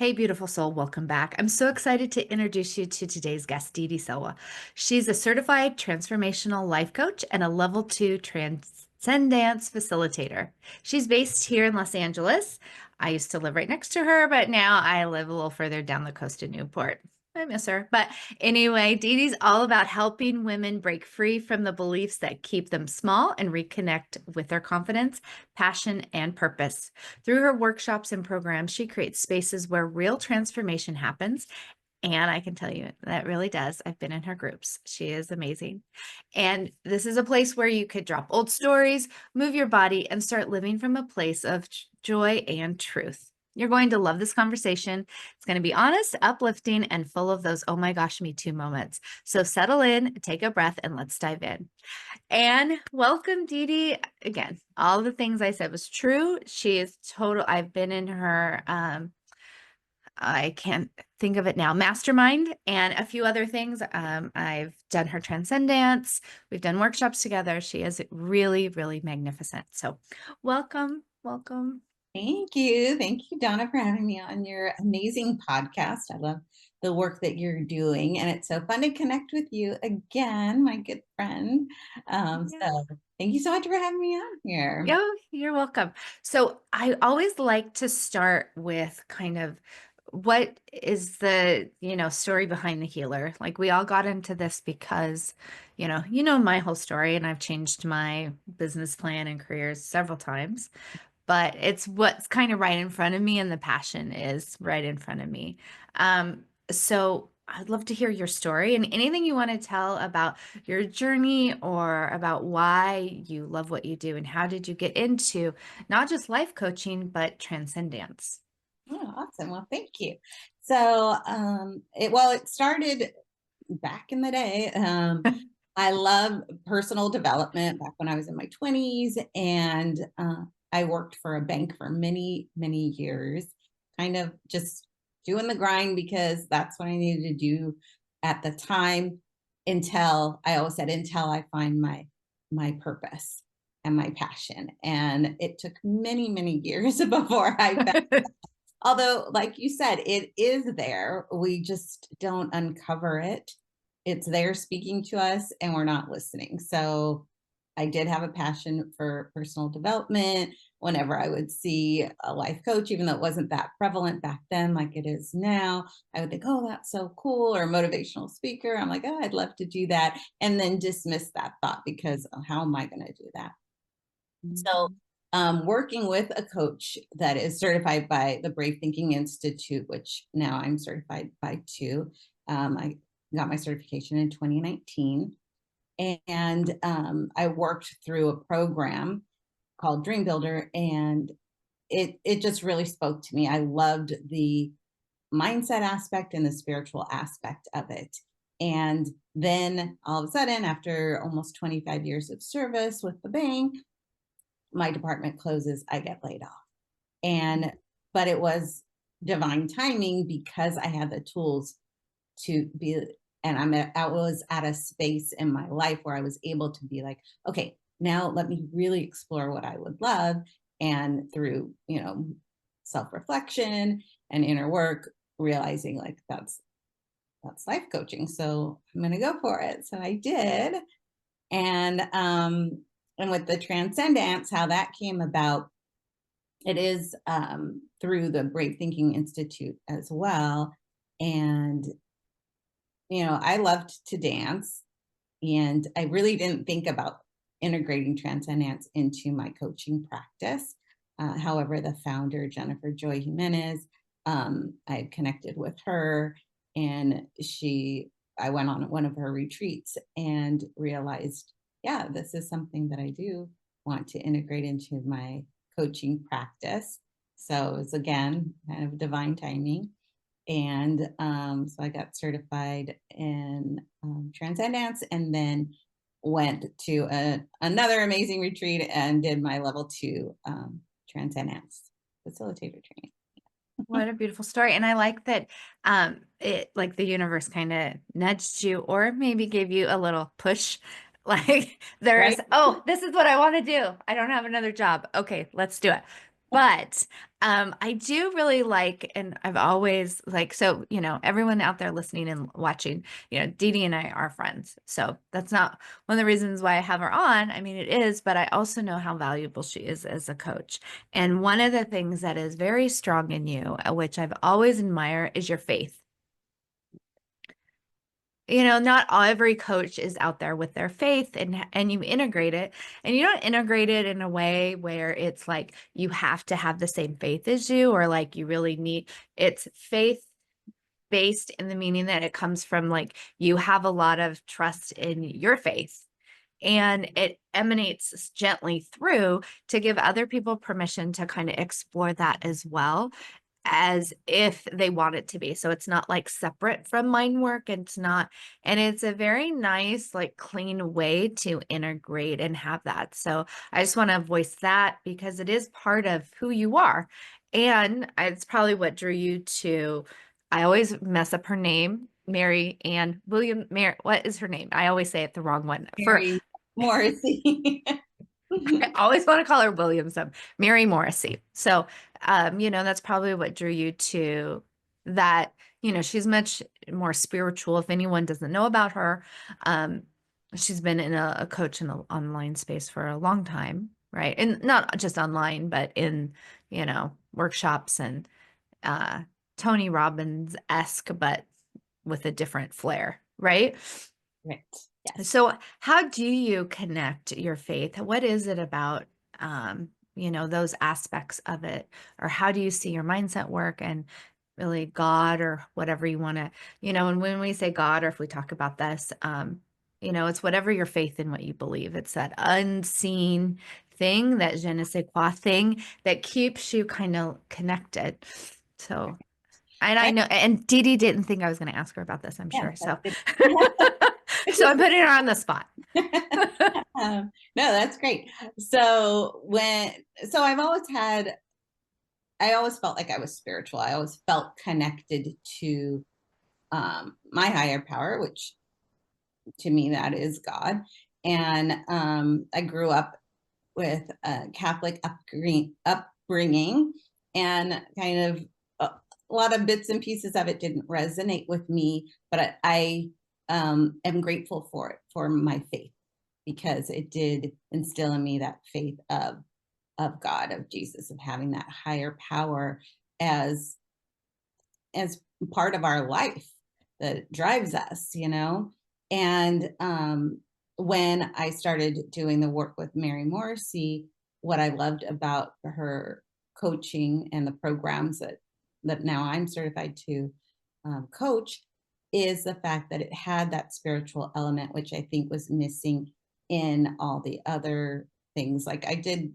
Hey, beautiful soul, welcome back. I'm so excited to introduce you to today's guest, Didi Selwa. She's a certified transformational life coach and a level 2 transcenDance facilitator. She's based here in Los Angeles. I used to live right next to her, but now I live a little further down the coast in Newport. I miss her. But anyway, Didi's all about helping women break free from the beliefs that keep them small and reconnect with their confidence, passion, and purpose. Through her workshops and programs, she creates spaces where real transformation happens. And I can tell you that really does. I've been in her groups. She is amazing. And this is a place where you could drop old stories, move your body, and start living from a place of joy and truth. You're going to love this conversation. It's going to be honest, uplifting, and full of those, oh my gosh, me too moments. So settle in, take a breath, and let's dive in. And welcome, Didi. Again, all the things I said was true. She is total. I've been in her, I can't think of it now, mastermind and a few other things. I've done her transcenDance. We've done workshops together. She is really, really magnificent. So welcome, welcome. Thank you. Thank you, Donna, for having me on your amazing podcast. I love the work that you're doing, and it's so fun to connect with you again, my good friend. Yeah. So thank you so much for having me on here. Oh, you're welcome. So I always like to start with kind of what is the, story behind the healer? Like we all got into this because, you know my whole story and I've changed my business plan and careers several times, but it's what's kind of right in front of me and the passion is right in front of me. So I'd love to hear your story and anything you want to tell about your journey or about why you love what you do and how did you get into not just life coaching, but transcendence. Oh, awesome. Well, thank you. So it started back in the day. I love personal development back when I was in my 20s, and I worked for a bank for many, many years, kind of just doing the grind because that's what I needed to do at the time until I always said, until I find my purpose and my passion. And it took many, many years before I found, although, like you said, it is there. We just don't uncover it. It's there speaking to us, and we're not listening. So I did have a passion for personal development. Whenever I would see a life coach, even though it wasn't that prevalent back then like it is now, I would think, oh, that's so cool. Or a motivational speaker. I'm like, oh, I'd love to do that. And then dismiss that thought because how am I going to do that? So, Mhm. working with a coach that is certified by the Brave Thinking Institute, which now I'm certified by too. I got my certification in 2019, and I worked through a program called Dream Builder, and it just really spoke to me. I loved the mindset aspect and the spiritual aspect of it. And then all of a sudden, after almost 25 years of service with the bank, my department closes, I get laid off. And but it was divine timing because I had the tools to be, and I was at a space in my life where I was able to be like, okay, now let me really explore what I would love. And through, self-reflection and inner work, realizing like that's life coaching. So I'm gonna go for it. So I did. And with the transcendence, how that came about, it is through the Brave Thinking Institute as well. And I loved to dance, and I really didn't think about integrating transcendence into my coaching practice. However, the founder, Jennifer Joy Jimenez, I connected with her, and I went on one of her retreats and realized, yeah, this is something that I do want to integrate into my coaching practice. So it was again kind of divine timing. And so I got certified in transcendence, and then went to another amazing retreat and did my level 2 transcendence facilitator training. What a beautiful story. And I like that it like the universe kind of nudged you or maybe gave you a little push. Like there's, Right? oh, this is what I want to do. I don't have another job. Okay, let's do it. But I do really like, and I've always like, so, everyone out there listening and watching, Didi and I are friends. So that's not one of the reasons why I have her on. I mean, it is, but I also know how valuable she is as a coach. And one of the things that is very strong in you, which I've always admired, is your faith. Not every coach is out there with their faith, and you integrate it, and you don't integrate it in a way where it's like you have to have the same faith as you, or like you really need, it's faith based in the meaning that it comes from like you have a lot of trust in your faith, and it emanates gently through to give other people permission to kind of explore that as well, as if they want it to be. So it's not like separate from mind work. It's not, and it's a very nice, like clean way to integrate and have that. So I just want to voice that because it is part of who you are. And it's probably what drew you to, I always mess up her name, Mary Ann William, Mary, what is her name? I always say it the wrong one. Mary Morrissey. I always want to call her Williams, Mary Morrissey. So, that's probably what drew you to that. She's much more spiritual. If anyone doesn't know about her, she's been in a coach in the online space for a long time, right? And not just online, but in, workshops and Tony Robbins-esque, but with a different flair, right? Right. Yes. So how do you connect your faith? What is it about, those aspects of it? Or how do you see your mindset work and really God or whatever you want to, and when we say God, or if we talk about this, it's whatever your faith in what you believe. It's that unseen thing, that je ne sais quoi thing that keeps you kind of connected. So, and I Right. know, and Didi didn't think I was going to ask her about this, I'm Yeah, sure. So, that's so I'm putting her on the spot. no, that's great. So I always felt like I was spiritual. I always felt connected to my higher power, which to me, that is God. And I grew up with a Catholic upbringing, and kind of a lot of bits and pieces of it didn't resonate with me, but I am grateful for it, for my faith, because it did instill in me that faith of God, of Jesus, of having that higher power as as part of our life that drives us, And when I started doing the work with Mary Morrissey, what I loved about her coaching and the programs that now I'm certified to coach is the fact that it had that spiritual element, which I think was missing in all the other things. Like I did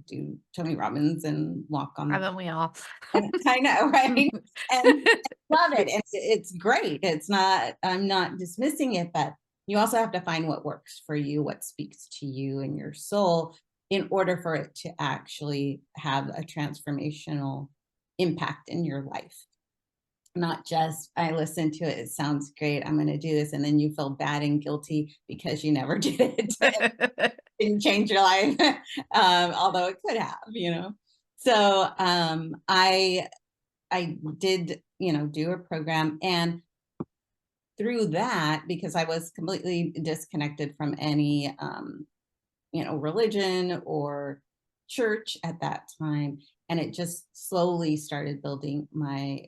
do Tony Robbins and walk on the Haven't we all? I know, right? And love it. And it's great. I'm not dismissing it, but you also have to find what works for you, what speaks to you and your soul in order for it to actually have a transformational impact in your life. Not just, I listened to it, it sounds great, I'm going to do this. And then you feel bad and guilty because you never did it. Didn't change your life, although it could have. So I did, do a program, and through that, because I was completely disconnected from any, religion or church at that time, and it just slowly started building my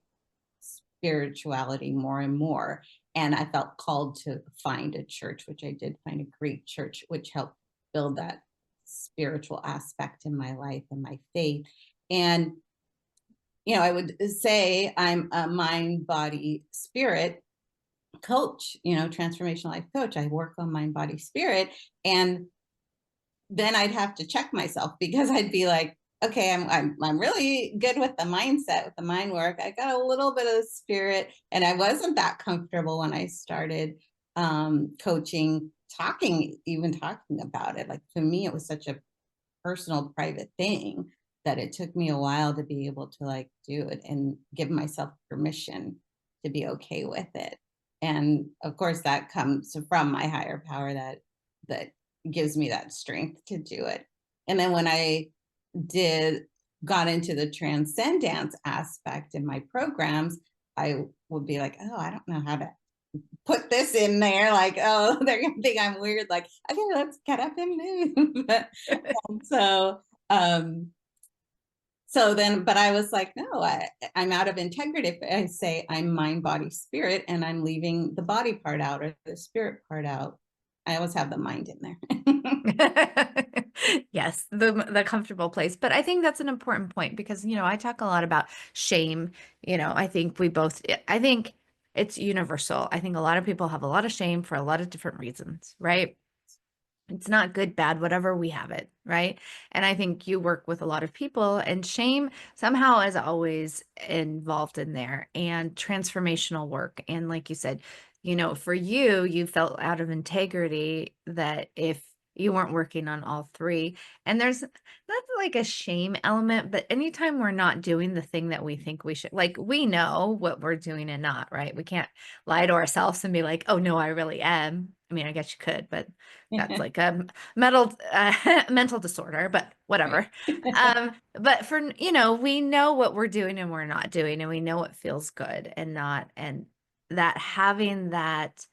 spirituality more and more. And I felt called to find a church, which I did find a great church, which helped build that spiritual aspect in my life and my faith. And I would say I'm a mind, body, spirit coach, transformational life coach. I work on mind, body, spirit. And then I'd have to check myself, because I'd be like, okay, I'm really good with the mindset, with the mind work. I got a little bit of the spirit, and I wasn't that comfortable when I started coaching, even talking about it. Like for me, it was such a personal, private thing that it took me a while to be able to like do it and give myself permission to be okay with it. And of course that comes from my higher power that gives me that strength to do it. And then when I did got into the transcendence aspect in my programs, I would be like, oh, I don't know how to put this in there. Like, oh, they're gonna think I'm weird. Like, okay, let's get up and move. so, um, so then, but I was like, no, I'm out of integrity if I say I'm mind, body, spirit, and I'm leaving the body part out or the spirit part out. I always have the mind in there. Yes, the comfortable place. But I think that's an important point because, I talk a lot about shame. I think I think it's universal. I think a lot of people have a lot of shame for a lot of different reasons, right? It's not good, bad, whatever, we have it, right? And I think you work with a lot of people, and shame somehow is always involved in there, and transformational work. And like you said, for you, you felt out of integrity that if you weren't working on all three, and there's not like a shame element, but anytime we're not doing the thing that we think we should, like we know what we're doing and not, right? We can't lie to ourselves and be like, oh no, I really am. I mean, I guess you could, but that's like a mental disorder, but whatever. But we know what we're doing and we're not doing, and we know what feels good and not, and that having that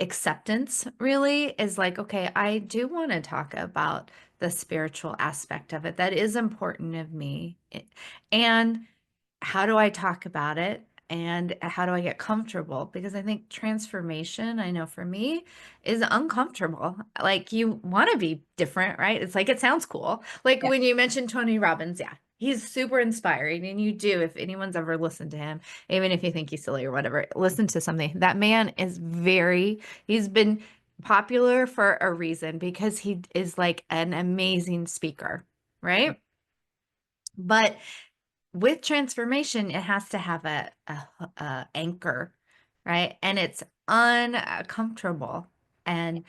acceptance really is like, okay, I do want to talk about the spiritual aspect of it. That is important of me. And how do I talk about it? And how do I get comfortable? Because I think transformation, I know for me, is uncomfortable. Like you want to be different, right? It's like it sounds cool. Like Yeah. when you mentioned Tony Robbins, yeah, he's super inspiring. And you do, if anyone's ever listened to him, even if you think he's silly or whatever, listen to something. That man is he's been popular for a reason because he is like an amazing speaker, right? But with transformation, it has to have a anchor, right? And it's uncomfortable. And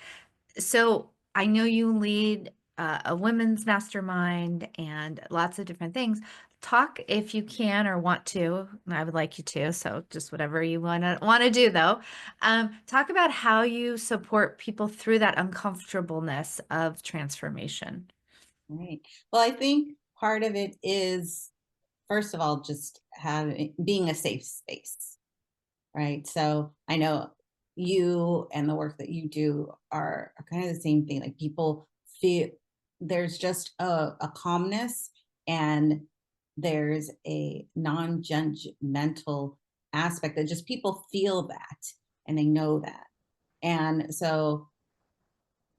so I know you lead a women's mastermind and lots of different things. Talk if you can or want to. I would like you to. So just whatever you want to do, though. Talk about how you support people through that uncomfortableness of transformation. Right. Well, I think part of it is, first of all, just being a safe space, right? So I know you and the work that you do are kind of the same thing. Like people feel there's just a calmness, and there's a non-judgmental aspect that just people feel that and they know that. And so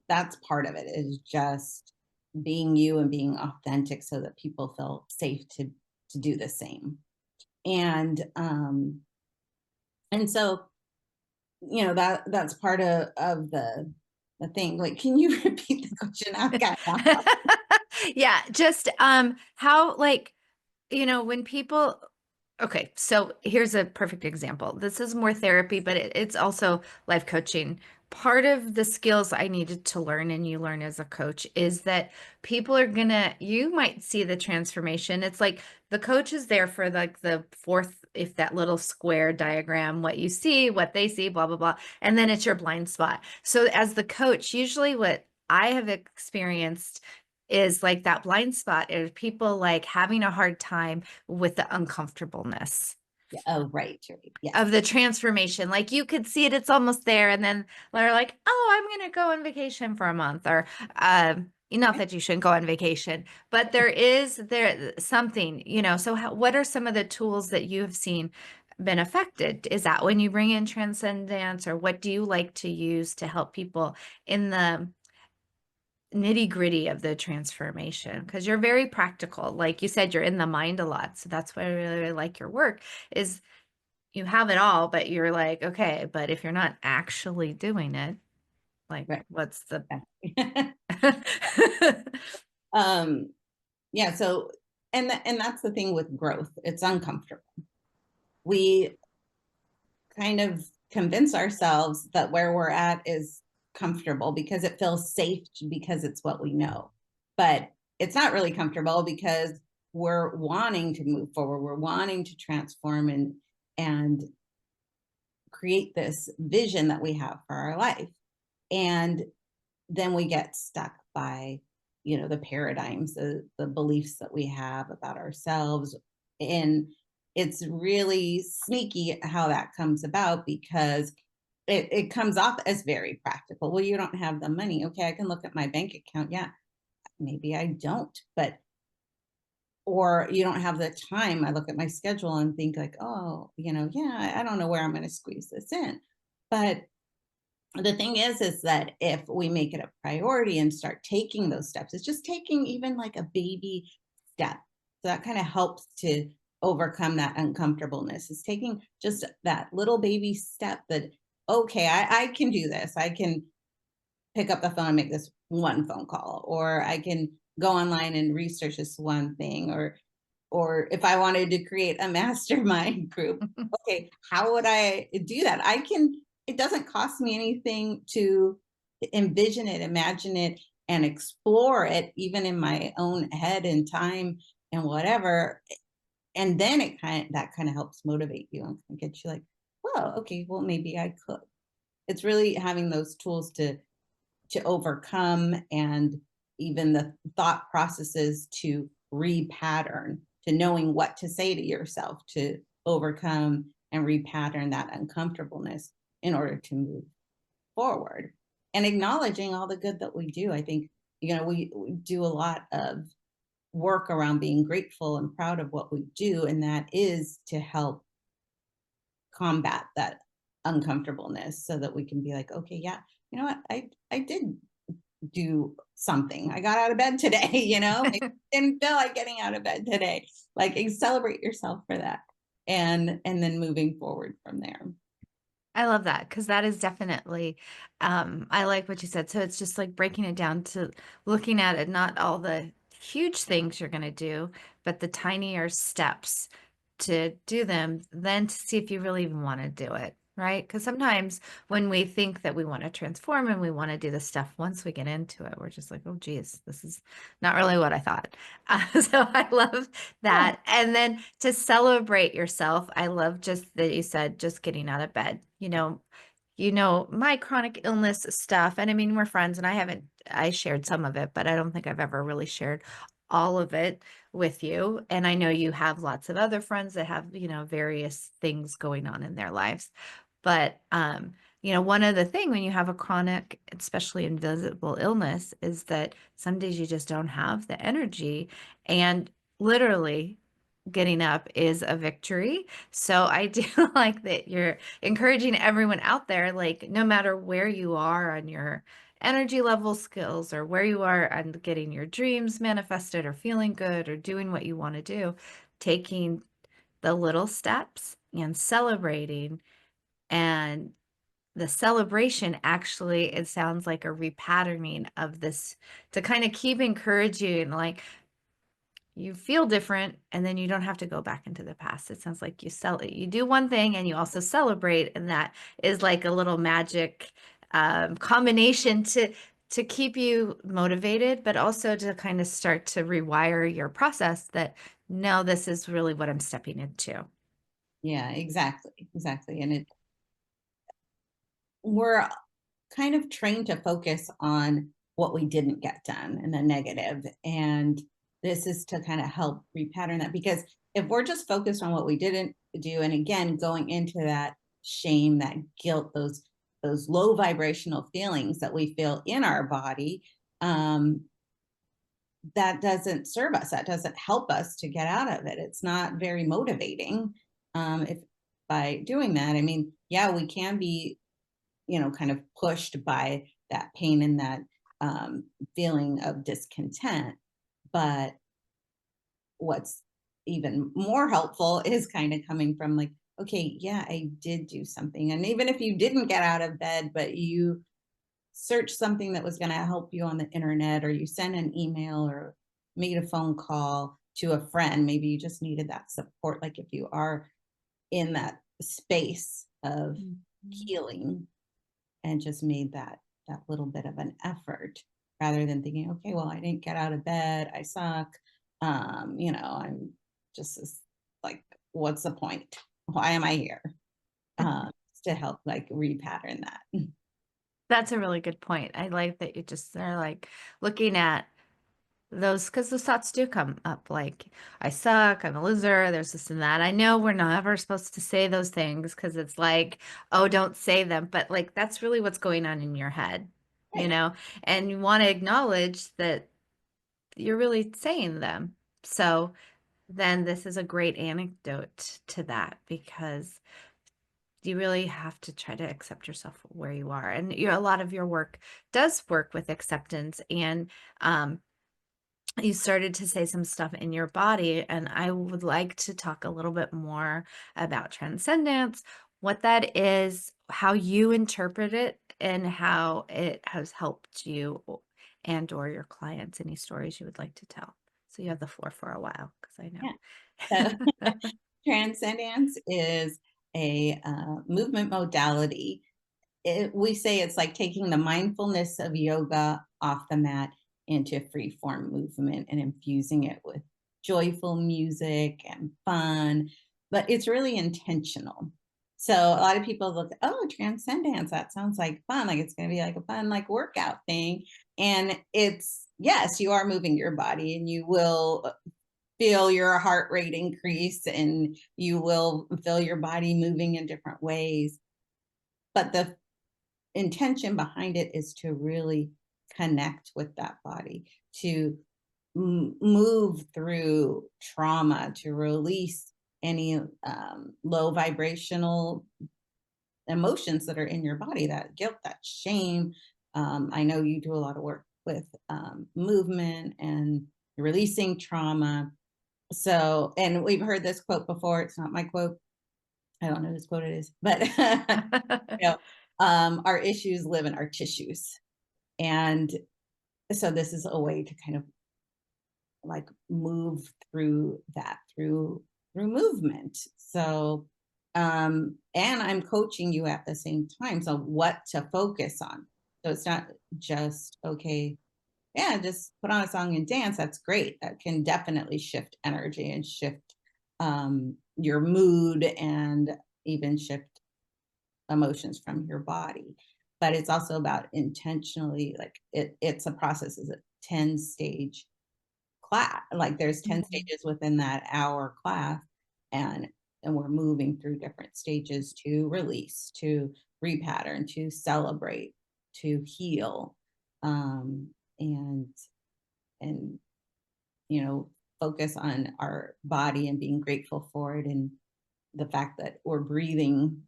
that's part of it, is just being you and being authentic so that people feel safe to do the same. And so that's part of the thing. Like, can you repeat the question? I got Yeah, just how, like, when people, okay, so here's a perfect example. This is more therapy, but it's also life coaching. Part of the skills I needed to learn, and you learn as a coach, is that people are you might see the transformation. It's like the coach is there for like the fourth, if that little square diagram, what you see, what they see, blah, blah, blah. And then it's your blind spot. So as the coach, usually what I have experienced is like that blind spot is people like having a hard time with the uncomfortableness yeah, oh, right, yes. of the transformation. Like you could see it, it's almost there. And then they're like, oh, I'm going to go on vacation for a month, or, not Right. that you shouldn't go on vacation, but there something, so what are some of the tools that you have seen been affected? Is that when you bring in transcendence, or what do you like to use to help people in the nitty gritty of the transformation? Because you're very practical. Like you said, you're in the mind a lot. So that's why I really, really like your work, is you have it all, but you're like, okay, but if you're not actually doing it, like Right. what's the Yeah. um yeah, so and that's the thing with growth. It's uncomfortable. We kind of convince ourselves that where we're at is comfortable because it feels safe, because it's what we know. But it's not really comfortable because we're wanting to move forward. We're wanting to transform and create this vision that we have for our life. And then we get stuck by, the paradigms, the beliefs that we have about ourselves. And it's really sneaky how that comes about, because it comes off as very practical. Well, you don't have the money. Okay, I can look at my bank account. Yeah, maybe I don't, but or you don't have the time. I look at my schedule and think like, oh, yeah, I don't know where I'm going to squeeze this in. But the thing is that if we make it a priority and start taking those steps, it's just taking even like a baby step. So that kind of helps to overcome that uncomfortableness. Is taking just that little baby step that, okay, I can do this. I can pick up the phone and make this one phone call, or I can go online and research this one thing, or if I wanted to create a mastermind group, okay, how would I do that? It doesn't cost me anything to envision it, imagine it, and explore it, even in my own head and time and whatever. And then that kind of helps motivate you and get you like, well, okay, well, maybe I could. It's really having those tools to overcome, and even the thought processes to repattern, to knowing what to say to yourself to overcome and repattern that uncomfortableness in order to move forward, and acknowledging all the good that we do. I think we do a lot of work around being grateful and proud of what we do, and that is to help combat that uncomfortableness, so that we can be like, okay, yeah, you know what, I did do something. I got out of bed today, maybe I didn't feel like getting out of bed today. Like, celebrate yourself for that. And then moving forward from there. I love that, because that is definitely, I like what you said. So it's just like breaking it down to looking at it, not all the huge things you're going to do, but the tinier steps to do them, then to see if you really even want to do it. Right. Because sometimes when we think that we want to transform and we want to do the stuff, once we get into it, we're just like, oh, geez, this is not really what I thought. So I love Yeah. that. And then to celebrate yourself, I love just that you said just getting out of bed. My chronic illness stuff. And I mean, we're friends, and I shared some of it, but I don't think I've ever really shared all of it with you. And I know you have lots of other friends that have, various things going on in their lives. But, one of the thing when you have a chronic, especially invisible illness, is that some days you just don't have the energy, and literally getting up is a victory. So I do like that you're encouraging everyone out there, like no matter where you are on your energy level skills, or where you are on getting your dreams manifested, or feeling good, or doing what you want to do, taking the little steps and celebrating. And the celebration, actually, it sounds like a repatterning of this, to kind of keep encouraging, like, you feel different, and then you don't have to go back into the past. It sounds like you do one thing and you also celebrate, and that is like a little magic combination to keep you motivated, but also to kind of start to rewire your process that, no, this is really what I'm stepping into. Yeah, exactly. And we're kind of trained to focus on what we didn't get done and the negative. And this is to kind of help repattern that, because if we're just focused on what we didn't do, and again, going into that shame, that guilt, those low vibrational feelings that we feel in our body, um, that doesn't serve us. That doesn't help us to get out of it. It's not very motivating. If by doing that, I mean, yeah, we can be kind of pushed by that pain and that feeling of discontent. But what's even more helpful is kind of coming from like, okay, yeah, I did do something. And even if you didn't get out of bed, but you searched something that was going to help you on the internet, or you sent an email or made a phone call to a friend, maybe you just needed that support. Like if you are in that space of Mhm. healing, and just made that little bit of an effort, rather than thinking, okay, well, I didn't get out of bed, I suck, I'm just like, what's the point, why am I here? To help like repattern that. That's a really good point. I like that you just are like looking at Because those thoughts do come up, like, I suck, I'm a loser, there's this and that. I know we're not ever supposed to say those things because it's like, oh, don't say them. But like, that's really what's going on in your head, you Right. know? And you want to acknowledge that you're really saying them. So then this is a great anecdote to that, because you really have to try to accept yourself where you are. And a lot of your work does work with acceptance. And you started to say some stuff in your body, and I would like to talk a little bit more about transcendence, what that is, how you interpret it, and how it has helped you and or your clients. Any stories you would like to tell? So you have the floor for a while, because I Yeah. So know. transcendence is a movement modality. We say it's like taking the mindfulness of yoga off the mat into free form movement and infusing it with joyful music and fun, but it's really intentional. So a lot of people look, oh, transcendence, that sounds like fun. Like it's going to be like a fun, like workout thing. And it's, yes, you are moving your body and you will feel your heart rate increase and you will feel your body moving in different ways. But the intention behind it is to really connect with that body, to move through trauma, to release any low vibrational emotions that are in your body, that guilt, that shame. I know you do a lot of work with movement and releasing trauma. So, and we've heard this quote before. It's not my quote. I don't know whose quote it is, but you know, our issues live in our tissues. And so this is a way to kind of like move through that through movement. So and I'm coaching you at the same time. So what to focus on. So it's not just okay, yeah, just put on a song and dance. That's great. That can definitely shift energy and shift your mood and even shift emotions from your body. But it's also about intentionally, like it's a process, is a 10 stage class. Like there's 10 Mhm. stages within that hour class. And and we're moving through different stages to release, to repattern, to celebrate, to heal. Um, and and you know, focus on our body and being grateful for it, and the fact that we're breathing,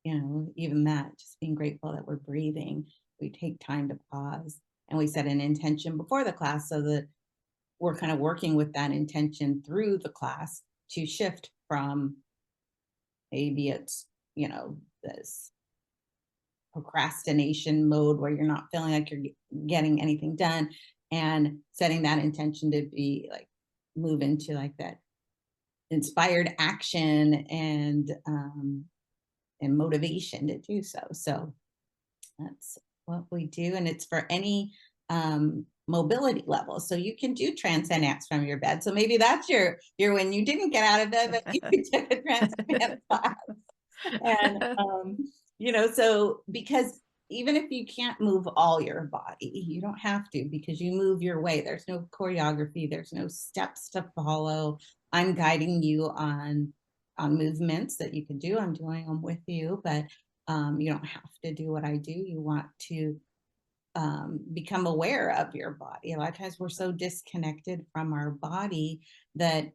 you know, even that, just being grateful that we're breathing. We take time to pause and we set an intention before the class so that we're kind of working with that intention through the class to shift from maybe it's, you know, this procrastination mode where you're not feeling like you're getting anything done, and setting that intention to be like move into like that inspired action and motivation to do so. So that's what we do, and it's for any mobility level. So you can do transcendence from your bed. So maybe that's your when you didn't get out of bed, but you took a transcendence class. And you know, so because even if you can't move all your body, you don't have to, because you move your way. There's no choreography, there's no steps to follow. I'm guiding you on movements that you can do. I'm doing them with you, but you don't have to do what I do. You want to become aware of your body. A lot of times we're so disconnected from our body that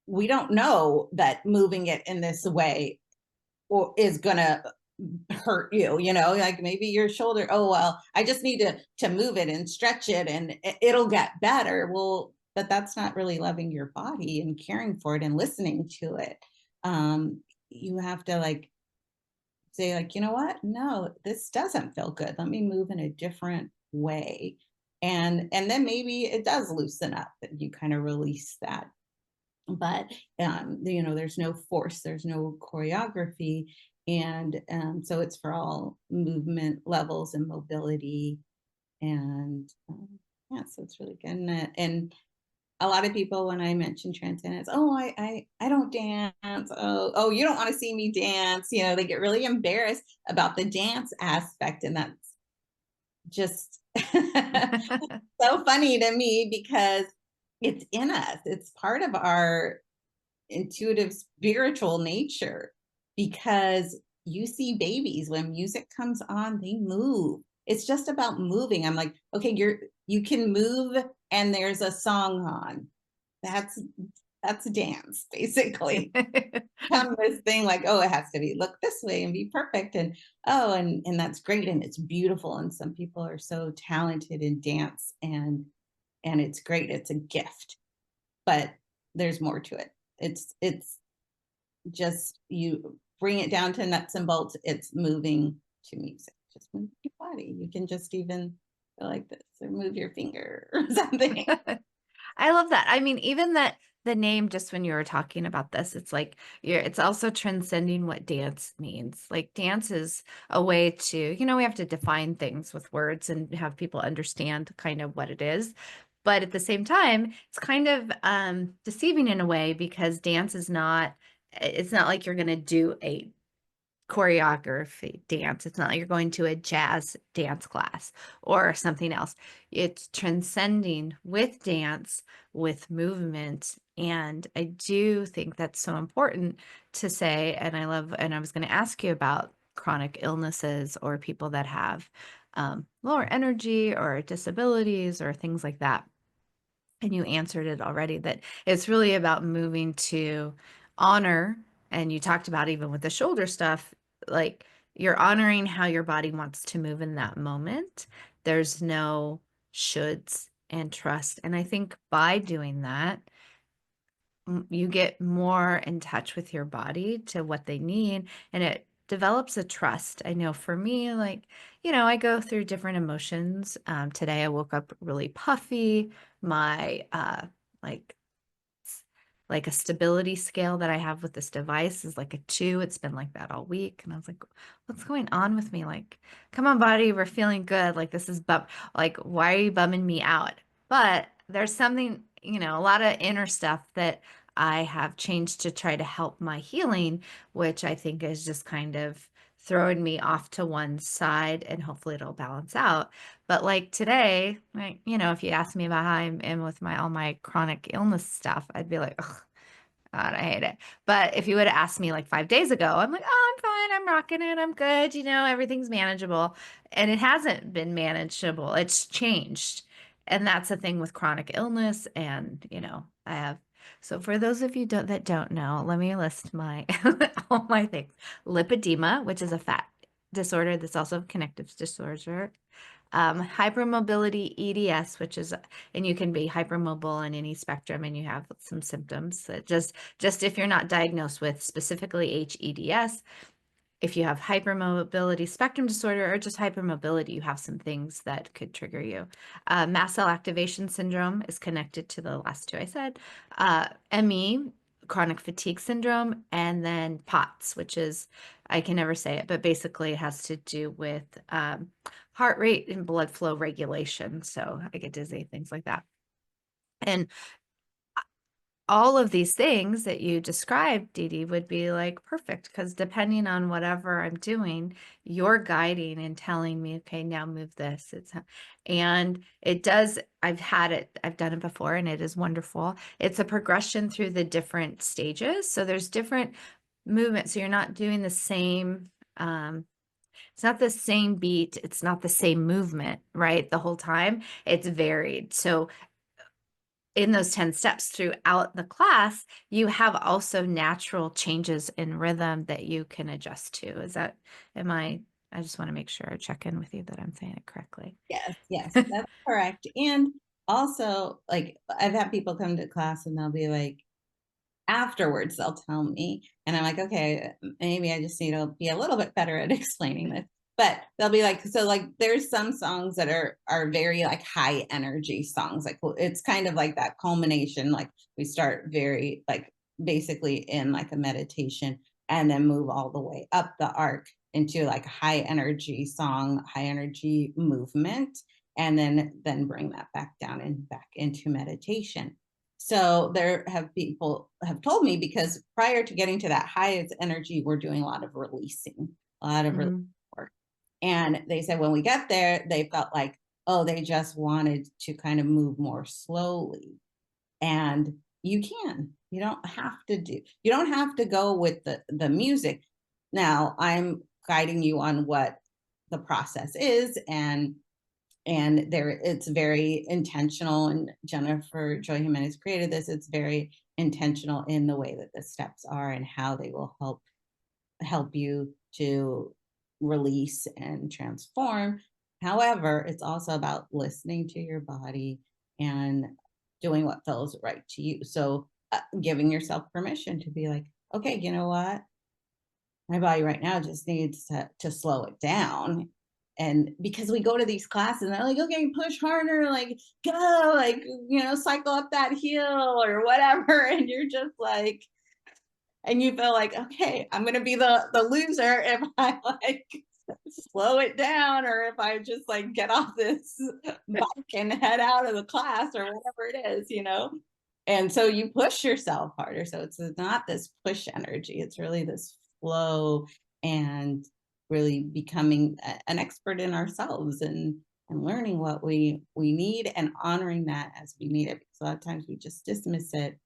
we don't know that moving it in this way or is gonna hurt you, you know, like maybe your shoulder, oh well, I just need to move it and stretch it and it'll get better. Well, but that's not really loving your body and caring for it and listening to it. You have to like say like, you know what? No, this doesn't feel good. Let me move in a different way. And then maybe it does loosen up that you kind of release that. But you know, there's no force, there's no choreography, and so it's for all movement levels and mobility. And yeah, so it's really good. And a lot of people, when I mention transcendence, oh, I don't dance. Oh, you don't want to see me dance. You know, they get really embarrassed about the dance aspect, and that's just so funny to me because it's in us. It's part of our intuitive spiritual nature, because you see babies when music comes on, they move. It's just about moving. I'm like, okay, you can move and there's a song on. That's dance, basically. Come this thing like, oh, it has to be look this way and be perfect. And oh, and that's great and it's beautiful. And some people are so talented in dance, and it's great. It's a gift. But there's more to it. It's just, you bring it down to nuts and bolts, it's moving to music. Just move your body. You can just even go like this or move your finger or something. I love that. I mean, even that the name, just when you were talking about this, it's like it's also transcending what dance means. Like dance is a way to, we have to define things with words and have people understand kind of what it is. But at the same time, it's kind of deceiving in a way, because dance is not, it's not like you're going to do a choreography dance. It's not like you're going to a jazz dance class or something else. It's transcending with dance, with movement. And I do think that's so important to say. And I was going to ask you about chronic illnesses or people that have lower energy or disabilities or things like that. And you answered it already, that it's really about moving to honor. And you talked about, even with the shoulder stuff, like you're honoring how your body wants to move in that moment. There's no shoulds, and trust. And I think by doing that, you get more in touch with your body to what they need, and it develops a trust. I know for me, like, I go through different emotions. Today I woke up really puffy. My like like a stability scale that I have with this device is like a 2. It's been like that all week. And I was like, what's going on with me? Like, come on, body, we're feeling good. Like, this is like, why are you bumming me out? But there's something, a lot of inner stuff that I have changed to try to help my healing, which I think is just kind of throwing me off to one side, and hopefully it'll balance out. But like today, like, if you ask me about how I'm in with all my chronic illness stuff, I'd be like, ugh, God, I hate it. But if you would have asked me like 5 days ago, I'm like, oh, I'm fine. I'm rocking it. I'm good. Everything's manageable. And it hasn't been manageable. It's changed. And that's the thing with chronic illness. And, I have, so for those of you that don't know, let me list all my things. Lipedema, which is a fat disorder that's also a connective disorder. Hypermobility EDS, and you can be hypermobile in any spectrum, and you have some symptoms that just if you're not diagnosed with specifically HEDS, if you have hypermobility spectrum disorder or just hypermobility, you have some things that could trigger you. Mast cell activation syndrome is connected to the last 2 I said. ME, chronic fatigue syndrome, and then POTS, which is, I can never say it, but basically it has to do with heart rate and blood flow regulation. So I get dizzy, things like that. And all of these things that you described, Didi, would be like perfect, because depending on whatever I'm doing, you're guiding and telling me, okay, now move this. And it does, I've done it before, and it is wonderful. It's a progression through the different stages. So there's different movements. So you're not doing the same, it's not the same beat. It's not the same movement, right? The whole time. It's varied. So in those 10 steps throughout the class, you have also natural changes in rhythm that you can adjust to. I just want to make sure I check in with you that I'm saying it correctly. Yes, yes, that's correct. And also, like, I've had people come to class and they'll be like, afterwards, they'll tell me, and I'm like, okay, maybe I just need to be a little bit better at explaining this. But they'll be like, so like, there's some songs that are very like high energy songs. Like, well, it's kind of like that culmination. Like, we start very like basically in like a meditation, and then move all the way up the arc into like high energy song, high energy movement, and then bring that back down and back into meditation. So there have people have told me, because prior to getting to that highest energy, we're doing a lot of releasing, a lot of Mhm. work. And they said when we get there, they felt like, oh, they just wanted to kind of move more slowly. And you can. You don't have to go with the music. Now, I'm guiding you on what the process is, and there it's very intentional, and Jennifer Joy Jimenez created this. It's very intentional in the way that the steps are and how they will help you to release and transform. However, it's also about listening to your body and doing what feels right to you. So, giving yourself permission to be like, okay, you know what? My body right now just needs to slow it down. And because we go to these classes and they're like, okay, push harder, like go, like, cycle up that hill or whatever. And you're just like, and you feel like, okay, I'm gonna be the loser if I like slow it down, or if I just like get off this bike and head out of the class or whatever it is. And so you push yourself harder. So it's not this push energy, it's really this flow, and really becoming an expert in ourselves, and learning what we need and honoring that as we need it. Because a lot of times we just dismiss it,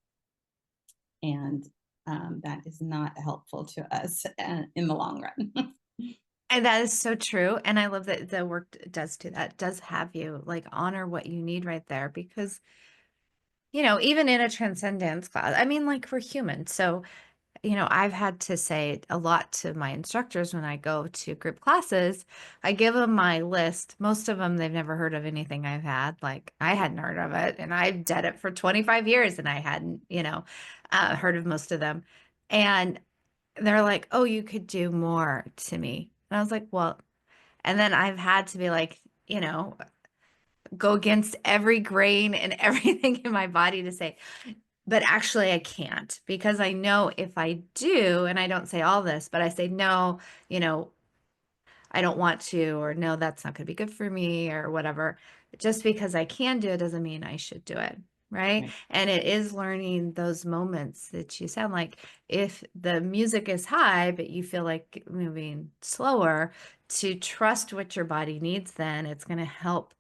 and that is not helpful to us in the long run. And that is so true. And I love that the work does do that, does have you like honor what you need right there. Because, even in a transcendence class, I mean, like we're human. So, I've had to say a lot to my instructors when I go to group classes. I give them my list. Most of them, they've never heard of anything I've had. Like I hadn't heard of it, and I've done it for 25 years and I hadn't, heard of most of them. And they're like, "Oh, you could do more to me." And I was like, "Well," and then I've had to be like, go against every grain and everything in my body to say, but actually I can't, because I know if I do, and I don't say all this, but I say, no, you know, I don't want to, or no, that's not going to be good for me, or whatever. Just because I can do it doesn't mean I should do it. Right. Right. And it is learning those moments that you sound like, if the music is high, but you feel like moving slower, to trust what your body needs, then it's going to help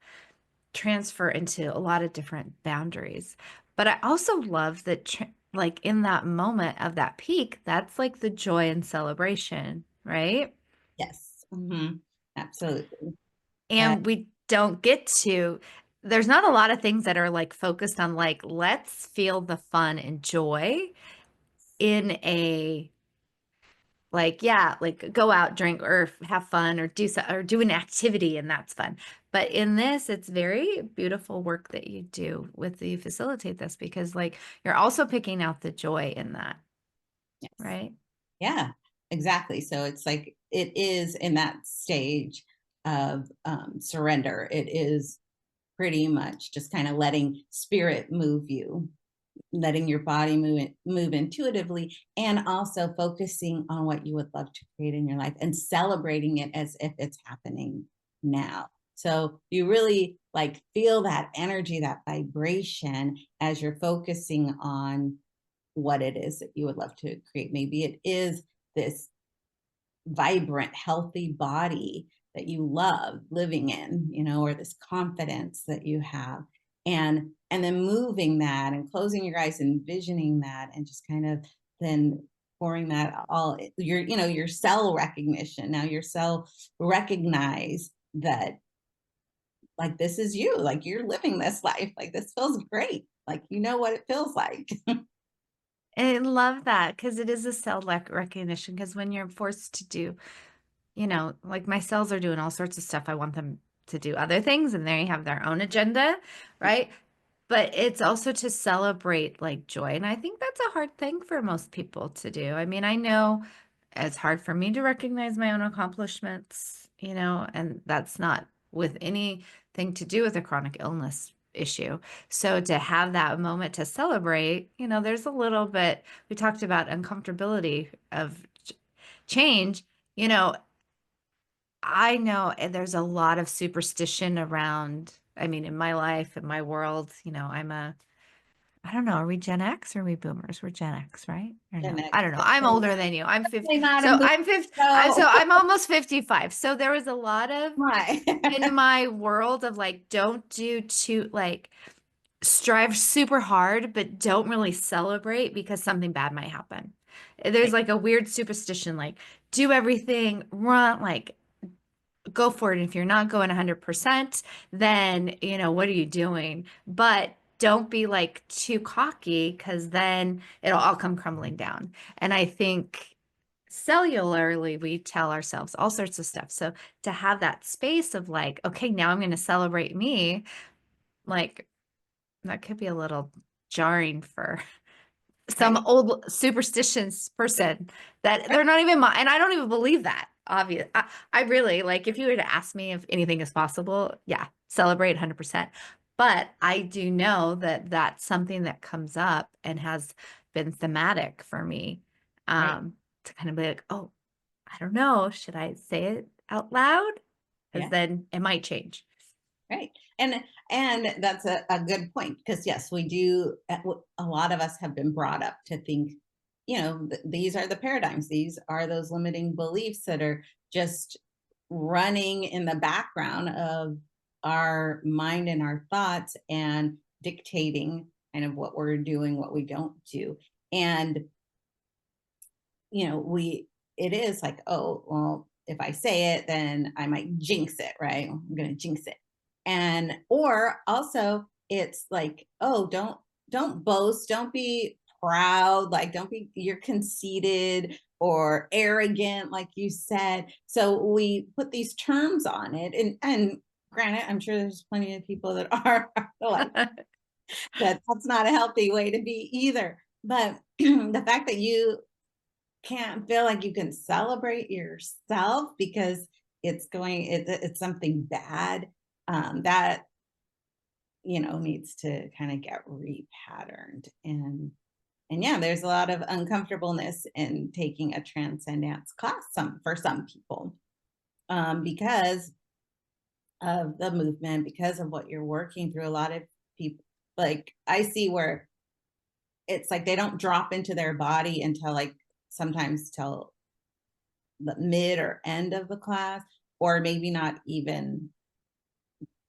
transfer into a lot of different boundaries. But I also love that, like in that moment of that peak, that's like the joy and celebration, right? Yes. Absolutely. Uh, And we don't get to, there's not a lot of things that are like focused on like, let's feel the fun and joy in a like, yeah, like go out, drink, or have fun, or do an activity, and that's fun. But in this, it's very beautiful work that you do with you facilitate this, because like you're also picking out the joy in that, yes. right? Yeah, exactly. So it's like it is in that stage of surrender. It is pretty much just kind of letting spirit move you, letting your body move intuitively, and also focusing on what you would love to create in your life and celebrating it as if it's happening now. So you really like feel that energy, that vibration, as you're focusing on what it is that you would love to create. Maybe it is this vibrant, healthy body that you love living in, or this confidence that you have. And then moving that and closing your eyes, envisioning that, and just kind of then pouring that all your cell recognition. Now your cell recognize that, like, this is you, like you're living this life, like this feels great, like what it feels like. And I love that, because it is a cell recognition. Because when you're forced to do, like my cells are doing all sorts of stuff, I want them to do other things, and they have their own agenda, right? But it's also to celebrate like joy. And I think that's a hard thing for most people to do. I mean, I know it's hard for me to recognize my own accomplishments, and that's not with anything to do with a chronic illness issue. So to have that moment to celebrate, there's a little bit, we talked about uncomfortability of change, you know, I know there's a lot of superstition around, I mean, in my life, in my world, I'm a I don't know. Are we Gen X or are we boomers? We're Gen X, right? Or Gen no? X. I don't know. I'm older than you. I'm 50. Definitely not a So movie. I'm 50. So So I'm almost 55. So there was a lot of my in my world of like, don't do too like strive super hard, but don't really celebrate because something bad might happen. There's right, like a weird superstition, like do everything, run, like go for it. And if you're not going 100%, then, what are you doing? But don't be like too cocky because then it'll all come crumbling down. And I think cellularly, we tell ourselves all sorts of stuff. So to have that space of like, okay, now I'm going to celebrate me, like that could be a little jarring for some right, old superstitious person that they're not even my, and I don't even believe that. Obvious. I really like if you were to ask me if anything is possible, yeah, celebrate 100%. But I do know that that's something that comes up and has been thematic for me, right. to kind of be like, oh, I don't know, should I say it out loud? Because Yeah. then it might change. Right. And that's a good point because yes, we do a lot of us have been brought up to think, these are the paradigms, these are those limiting beliefs that are just running in the background of our mind and our thoughts and dictating kind of what we're doing, what we don't do. And we it is like, oh, well, if I say it, then I might jinx it, right? I'm gonna jinx it. And or also it's like, oh, don't boast, don't be proud, like don't be you're conceited or arrogant, like you said. So we put these terms on it. And granted, I'm sure there's plenty of people that are like that's not a healthy way to be either. But the fact that you can't feel like you can celebrate yourself because it's something bad that needs to kind of get repatterned. And yeah, there's a lot of uncomfortableness in taking a transcendence class for some people, because of the movement, because of what you're working through. A lot of people, like I see where it's like they don't drop into their body until like sometimes till the mid or end of the class, or maybe not even,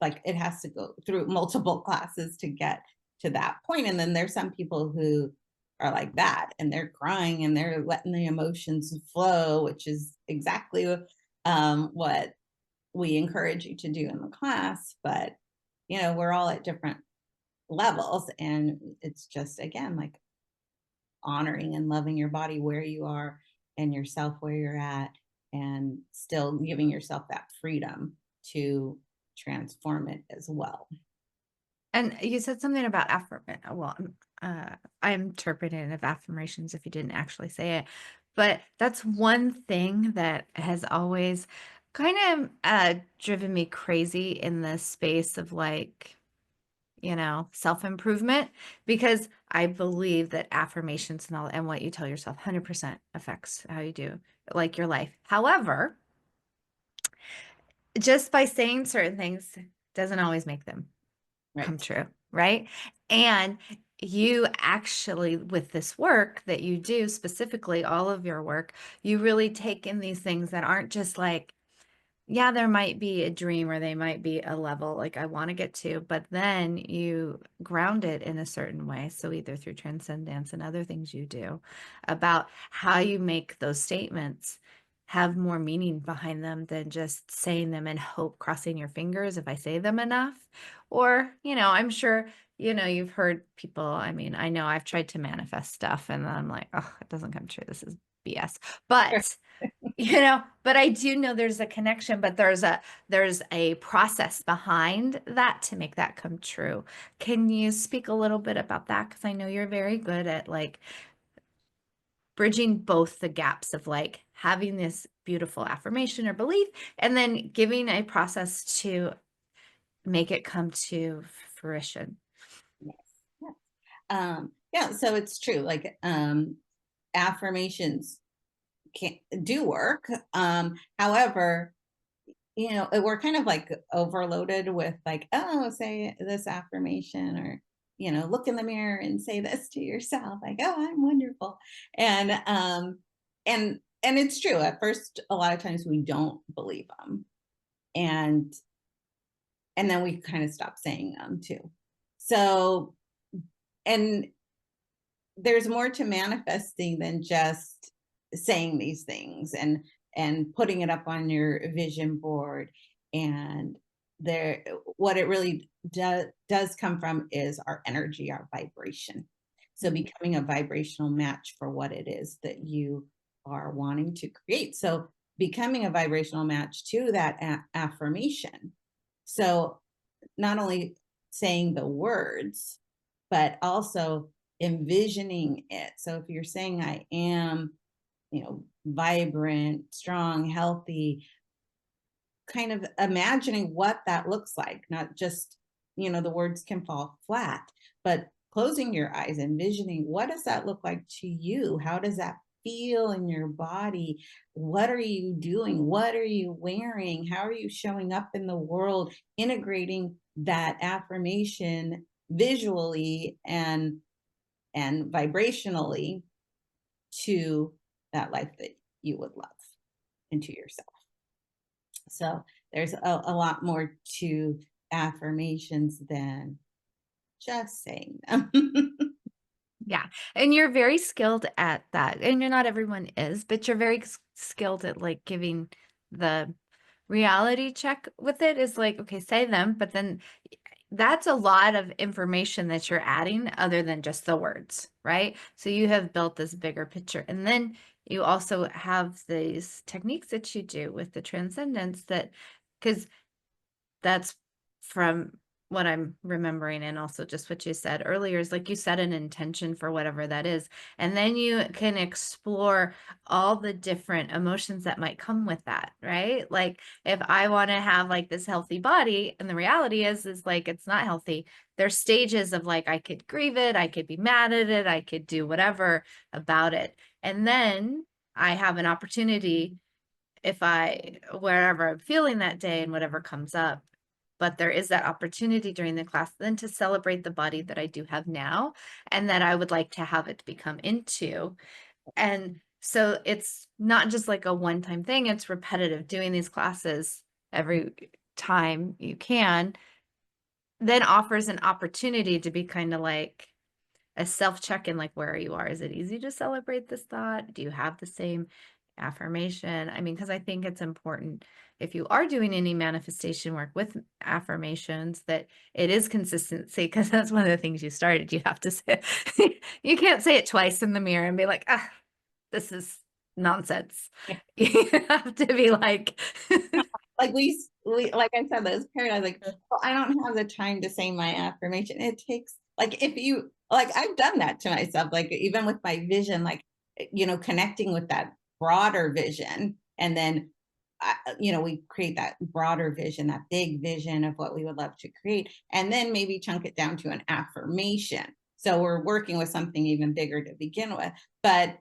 like it has to go through multiple classes to get to that point. And then there's some people who are like that and they're crying and they're letting the emotions flow, which is exactly what we encourage you to do in the class. But we're all at different levels, and it's just again like honoring and loving your body where you are and yourself where you're at, and still giving yourself that freedom to transform it as well. And you said something about well, I'm interpreting it of affirmations if you didn't actually say it, but that's one thing that has always kind of driven me crazy in the space of like, self-improvement, because I believe that affirmations and all and what you tell yourself 100% affects how you do like your life. However, just by saying certain things doesn't always make them come Right. true, right? And you actually, with this work that you do, specifically all of your work, you really take in these things that aren't just like, yeah, there might be a dream or they might be a level like I want to get to, but then you ground it in a certain way. So either through transcendence and other things you do about how you make those statements have more meaning behind them than just saying them and hope, crossing your fingers if I say them enough. Or, I'm sure, you've heard people, I mean, I know I've tried to manifest stuff and then I'm like, oh, it doesn't come true. This is BS. But but I do know there's a connection, but there's a process behind that to make that come true. Can you speak a little bit about that? Because I know you're very good at like bridging both the gaps of like having this beautiful affirmation or belief and then giving a process to make it come to fruition. Yes. Yes. Yeah, so it's true, like affirmations can do work. However, we're kind of like overloaded with like, oh, say this affirmation, or look in the mirror and say this to yourself, like, oh, I'm wonderful. And it's true. At first, a lot of times we don't believe them. And then we kind of stop saying them too. So, and there's more to manifesting than just saying these things and putting it up on your vision board. And there, what it really does come from is our energy, our vibration. So becoming a vibrational match for what it is that you are wanting to create. So becoming a vibrational match to that affirmation. So not only saying the words, but also envisioning it. So if you're saying, I am, vibrant, strong, healthy, kind of imagining what that looks like, not just, the words can fall flat, but closing your eyes, envisioning what does that look like to you? How does that feel in your body? What are you doing? What are you wearing? How are you showing up in the world? Integrating that affirmation visually and vibrationally to that life that you would love and to yourself. So there's a lot more to affirmations than just saying them. Yeah. And you're very skilled at that. And you're not everyone is, but you're very skilled at like giving the reality check with it is like, okay, say them, but then that's a lot of information that you're adding other than just the words, right? So you have built this bigger picture. And then you also have these techniques that you do with the transcendence that, because that's from what I'm remembering, and also just what you said earlier is like you set an intention for whatever that is, and then you can explore all the different emotions that might come with that, right? Like if I want to have like this healthy body, and the reality is like it's not healthy. There's stages of like I could grieve it, I could be mad at it, I could do whatever about it. And then I have an opportunity if I wherever I'm feeling that day and whatever comes up. But there is that opportunity during the class then to celebrate the body that I do have now and that I would like to have it become into. And so it's not just like a one-time thing, it's repetitive. Doing these classes every time you can then offers an opportunity to be kind of like a self-check-in, like where you are. Is it easy to celebrate this thought? Do you have the same affirmation? I mean, because I think it's important if you are doing any manifestation work with affirmations that it is consistency, because that's one of the things you started. You have to say, you can't say it twice in the mirror and be like, ah, this is nonsense. You have to be like, Like we like I said, those paradigms, like, well, I don't have the time to say my affirmation. It takes, like, if you like, I've done that to myself, like even with my vision, like, connecting with that broader vision. And then we create that broader vision, that big vision of what we would love to create, and then maybe chunk it down to an affirmation. So we're working with something even bigger to begin with. But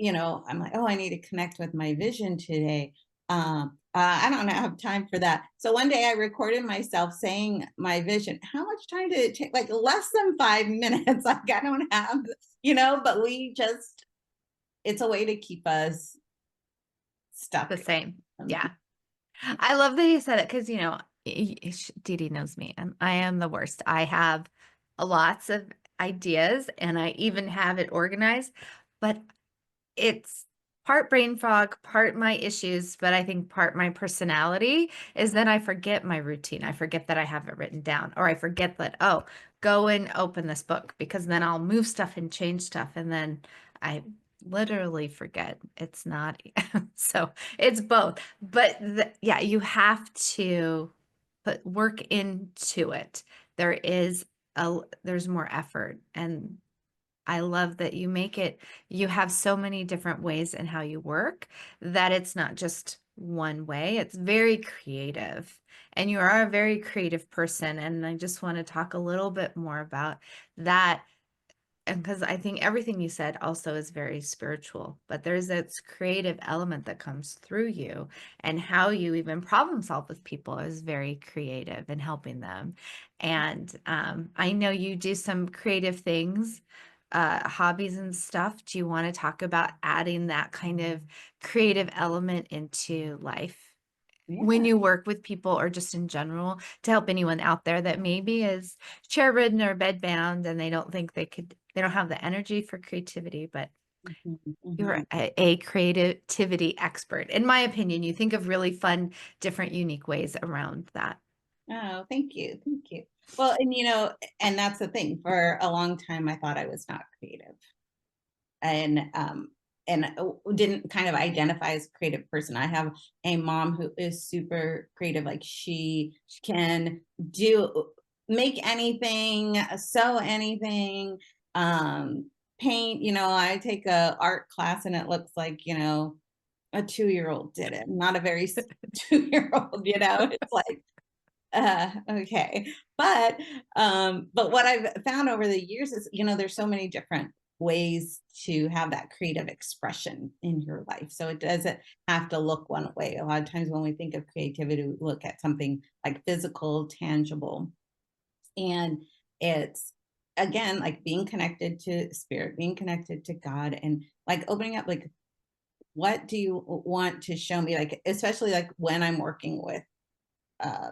I'm like, oh, I need to connect with my vision today. I don't have time for that. So one day I recorded myself saying my vision. How much time did it take? Like less than 5 minutes. Like I don't have, but it's a way to keep us stuck. the same. Yeah. I love that you said it because, Didi knows me and I am the worst. I have lots of ideas and I even have it organized, but it's part brain fog, part my issues, but I think part my personality is that I forget my routine. I forget that I have it written down, or I forget that, oh, go and open this book, because then I'll move stuff and change stuff. And then I literally forget. It's not, so it's both. But yeah, you have to put work into it. There's more effort, and I love that you have so many different ways in how you work that it's not just one way. It's very creative. And you are a very creative person. And I just want to talk a little bit more about that and because I think everything you said also is very spiritual, but there's this creative element that comes through you, and how you even problem solve with people is very creative in helping them. And I know you do some creative things, hobbies and stuff. Do you want to talk about adding that kind of creative element into life when Yeah. you work with people, or just in general, to help anyone out there that maybe is chair ridden or bedbound and they don't think they don't have the energy for creativity, but Mhm, you're mhm. a creativity expert. In my opinion, you think of really fun, different, unique ways around that. Oh, thank you. Thank you. Well, and and that's the thing. For a long time, I thought I was not creative, and didn't kind of identify as a creative person. I have a mom who is super creative. Like, she can do make anything, sew anything, paint. I take a art class and it looks like, a 2-year-old did it. Not a very 2-year-old, it's like, okay. But what I've found over the years is, there's so many different ways to have that creative expression in your life. So it doesn't have to look one way. A lot of times when we think of creativity, we look at something like physical, tangible. And it's, again, like being connected to spirit, being connected to God, and like opening up, like, what do you want to show me? Like, especially like when I'm working with uh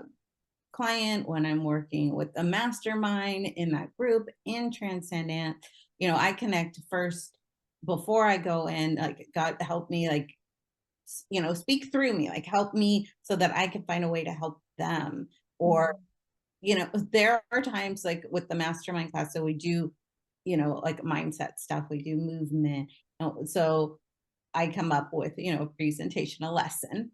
client, when I'm working with a mastermind in that group in transcendent, I connect first before I go in. Like, God, help me, like, speak through me, like, help me so that I can find a way to help them. Or, Mhm. there are times like with the mastermind class, so we do, like mindset stuff, we do movement. So I come up with, a presentation, a lesson,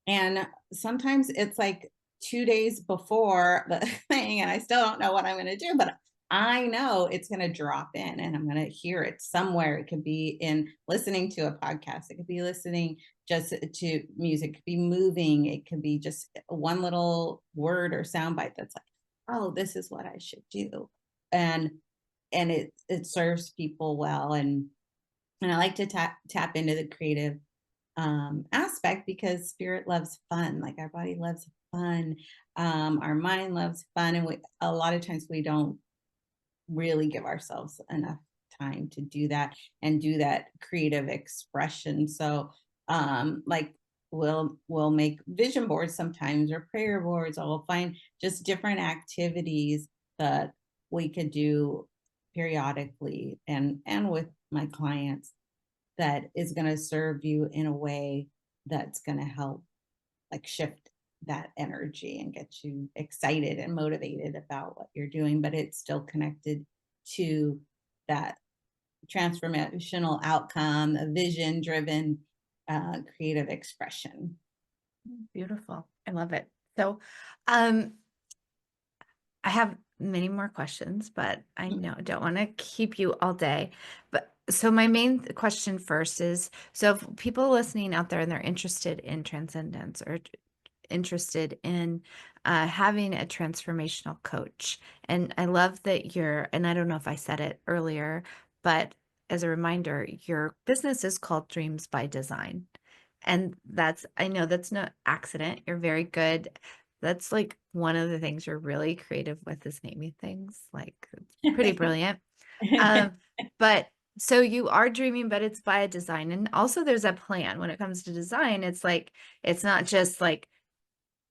and sometimes it's like 2 days before the thing, and I still don't know what I'm gonna do, but I know it's gonna drop in and I'm gonna hear it somewhere. It could be in listening to a podcast, it could be listening just to music, it could be moving, it could be just one little word or soundbite that's like, "Oh, this is what I should do." And it serves people well, and I like to tap into the creative aspect, because spirit loves fun. Like, our body loves fun, our mind loves fun, and a lot of times we don't really give ourselves enough time to do that and do that creative expression. So, like, we'll make vision boards sometimes, or prayer boards, or we'll find just different activities that we could do periodically, and with my clients, that is going to serve you in a way that's going to help, like, shift that energy and get you excited and motivated about what you're doing, but it's still connected to that transformational outcome, a vision driven creative expression. Beautiful. I love it. So, um, I have many more questions, but I know don't want to keep you all day. But so my main question first is, so if people listening out there and they're interested in transcendence, or interested in having a transformational coach. And I love that and I don't know if I said it earlier, but as a reminder, your business is called Dreams by Design. And I know that's no accident. You're very good. That's like one of the things you're really creative with, is naming things. Like, it's pretty brilliant. Um, but so you are dreaming, but it's by design. And also there's a plan when it comes to design. It's like, it's not just like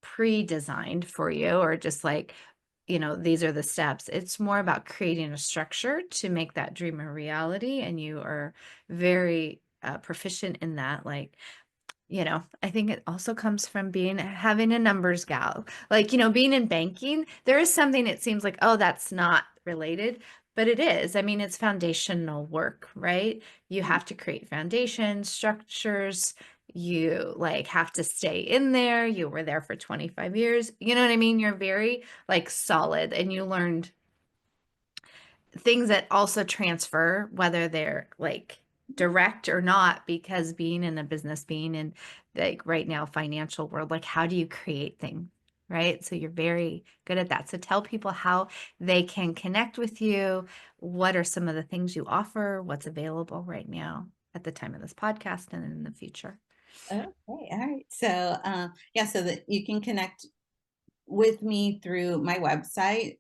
pre-designed for you, or just like, these are the steps. It's more about creating a structure to make that dream a reality. And you are very proficient in that. Like, I think it also comes from having a numbers gal. Like, being in banking, there is something, it seems like, oh, that's not related, but it is. I mean, it's foundational work, right? You have to create foundation structures. You like have to stay in there. You were there for 25 years. You know what I mean? You're very like solid, and you learned things that also transfer, whether they're like direct or not, because being in a business, being in like right now financial world, like, how do you create things? right? So you're very good at that. So tell people how they can connect with you. What are some of the things you offer? What's available right now at the time of this podcast and in the future? Okay, all right. So, yeah, so that you can connect with me through my website,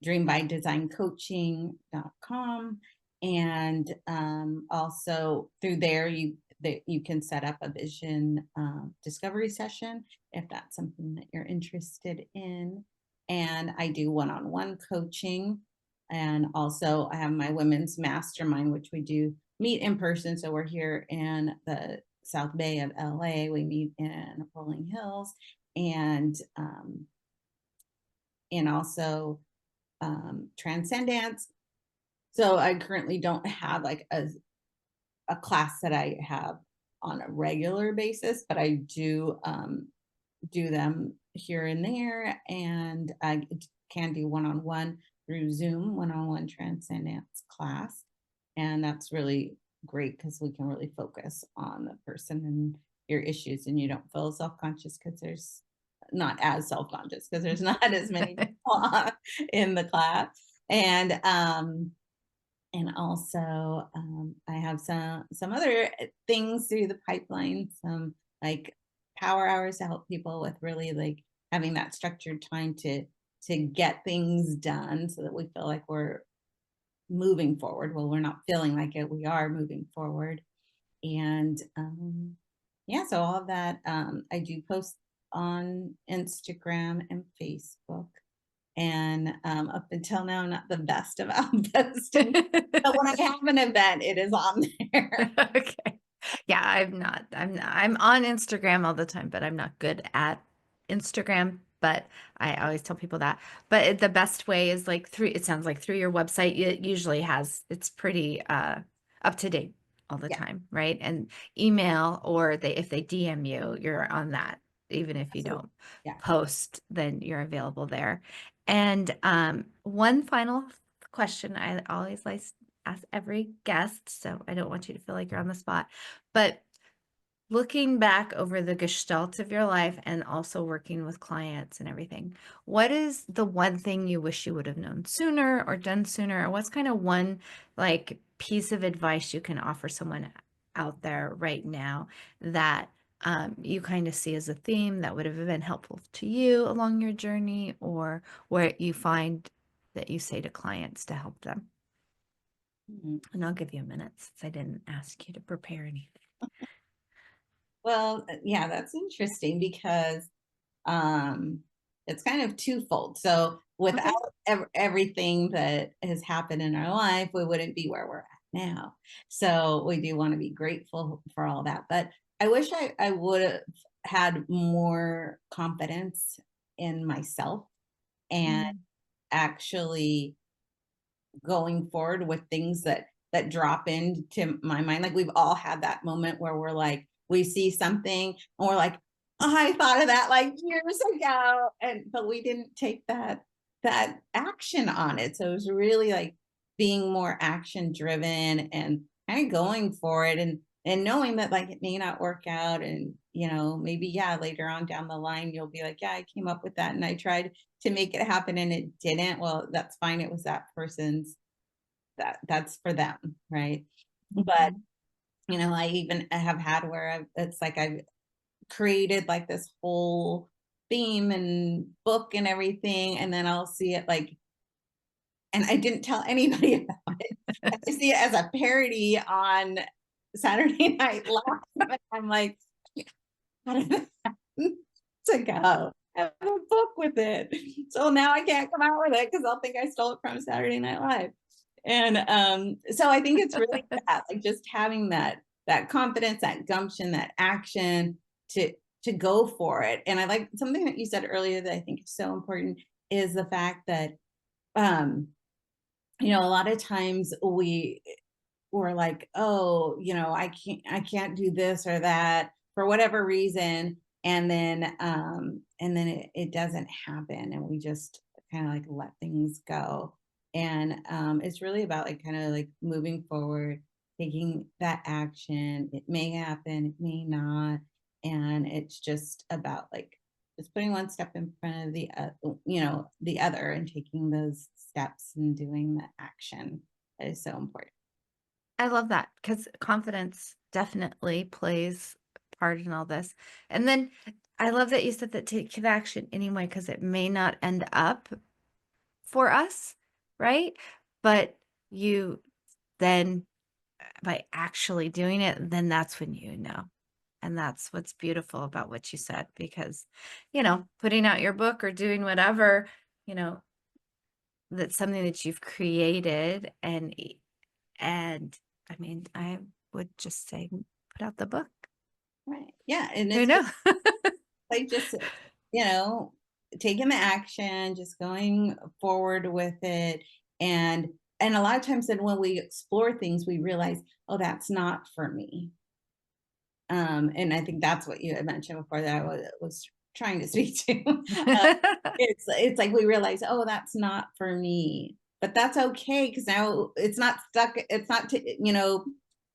dreambydesigncoaching.com. And also through there, you can set up a vision discovery session if that's something that you're interested in. And I do one-on-one coaching. And also, I have my women's mastermind, which we do meet in person. So we're here in the South Bay of LA. We meet in Rolling Hills, and also transcenDance. So I currently don't have like a class that I have on a regular basis, but I do them here and there, and I can do one-on-one through Zoom, one-on-one transcendence class. And that's really great because we can really focus on the person and your issues, and you don't feel self-conscious because there's not as self-conscious because there's not as many people in the class. And also, I have some other things through the pipeline, some like power hours to help people with really like having that structured time to get things done so that we feel like we're moving forward. Well, we're not feeling like it, we are moving forward. And yeah, so all of that, I do post on Instagram and Facebook. And up until now, I'm not the best about posting. But when I have an event, it is on there. Okay. Yeah, I'm on Instagram all the time, but I'm not good at Instagram. But I always tell people that. But the best way is like it sounds like through your website, it usually it's pretty up to date all the Yeah, time, right? And email, or if they DM you, you're on that. Even if you absolutely. don't Yeah. post, then you're available there. And one final question I always like ask every guest, so I don't want you to feel like you're on the spot. But looking back over the gestalt of your life and also working with clients and everything, what is the one thing you wish you would have known sooner or done sooner? Or what's kind of one like piece of advice you can offer someone out there right now that you kind of see as a theme that would have been helpful to you along your journey, or where you find that you say to clients to help them? Mhm. And I'll give you a minute since I didn't ask you to prepare anything. Well, yeah, that's interesting because um, it's kind of twofold. So without Okay. everything that has happened in our life, we wouldn't be where we're at now. So we do want to be grateful for all that. But I wish I would have had more confidence in myself and Mm, actually going forward with things that drop into my mind. Like we've all had that moment where we're like, we see something and we're like, oh, I thought of that like years ago. And but we didn't take that action on it. So it was really like being more action driven and kind of going for it, and knowing that like it may not work out, and maybe yeah, later on down the line you'll be like, yeah, I came up with that and I tried to make it happen and it didn't. Well, that's fine. It was that person's, that's for them, right? But mhm. I even have had where it's like I've created like this whole theme and book and everything, and then I'll see it like, and I didn't tell anybody about it. I see it as a parody on Saturday Night Live. And I'm like, how did that happen to go? I have a book with it. So now I can't come out with it because they'll think I stole it from Saturday Night Live. And so I think it's really that, like just having that confidence, that gumption, that action to go for it. And I like something that you said earlier that I think is so important is the fact that um, a lot of times we're like, oh, I can't do this or that for whatever reason. And then it doesn't happen. And we just kind of like let things go. And it's really about like kind of like moving forward, taking that action. It may happen, it may not. And it's just about like just putting one step in front of the other, and taking those steps and doing the action is so important. I love that because confidence definitely plays a part in all this. And then I love that you said that take the action anyway, because it may not end up for us, right? But you then, by actually doing it, then that's when you know. And that's what's beautiful about what you said, because, putting out your book or doing whatever, you know, that's something that you've created. And I mean, I would just say, put out the book. Right. Yeah. And Who it's knows? like just, you know, taking the action, just going forward with it. And a lot of times then when we explore things, we realize, oh, that's not for me. And I think that's what you had mentioned before that I was trying to speak to. It's like we realize, oh, that's not for me. But that's okay, because now it's not stuck, it's not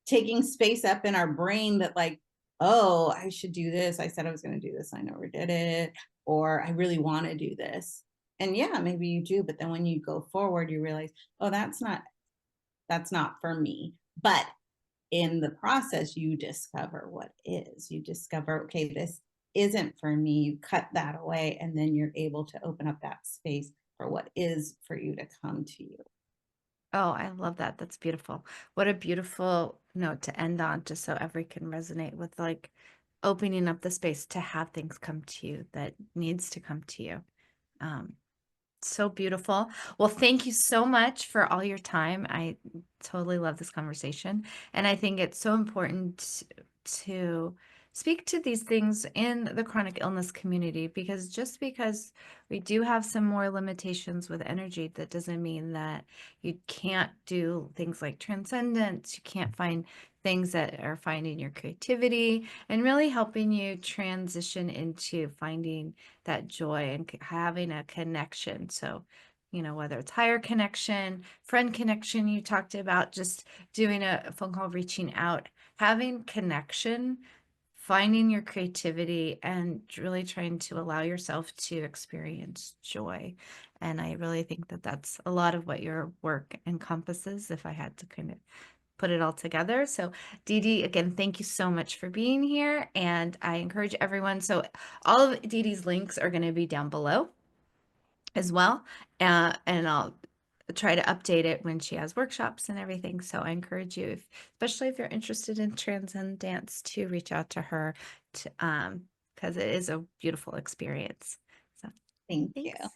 taking space up in our brain that, like, oh, I should do this. I said I was going to do this. I never did it. Or I really want to do this. And yeah, maybe you do, but then when you go forward, you realize, oh, that's not for me. But in the process, you discover what is. You discover, okay, this isn't for me. You cut that away, and then you're able to open up that space for what is for you to come to you. Oh, I love that. That's beautiful. What a beautiful note to end on, just so every can resonate with, like, opening up the space to have things come to you that needs to come to you. Um, So beautiful. Well, thank you so much for all your time. I totally love this conversation. And I think it's so important to speak to these things in the chronic illness community, because just because we do have some more limitations with energy, that doesn't mean that you can't do things like transcendence. You can't find things that are finding your creativity and really helping you transition into finding that joy and having a connection. So, whether it's higher connection, friend connection, you talked about just doing a phone call, reaching out, having connection, finding your creativity, and really trying to allow yourself to experience joy. And I really think that that's a lot of what your work encompasses, if I had to kind of put it all together. So, Didi, again, thank you so much for being here. And I encourage everyone. So, all of Didi's links are going to be down below as well. And I'll try to update it when she has workshops and everything. So, I encourage you, especially if you're interested in transcendance, to reach out to her because it is a beautiful experience. So, Thank you. thanks.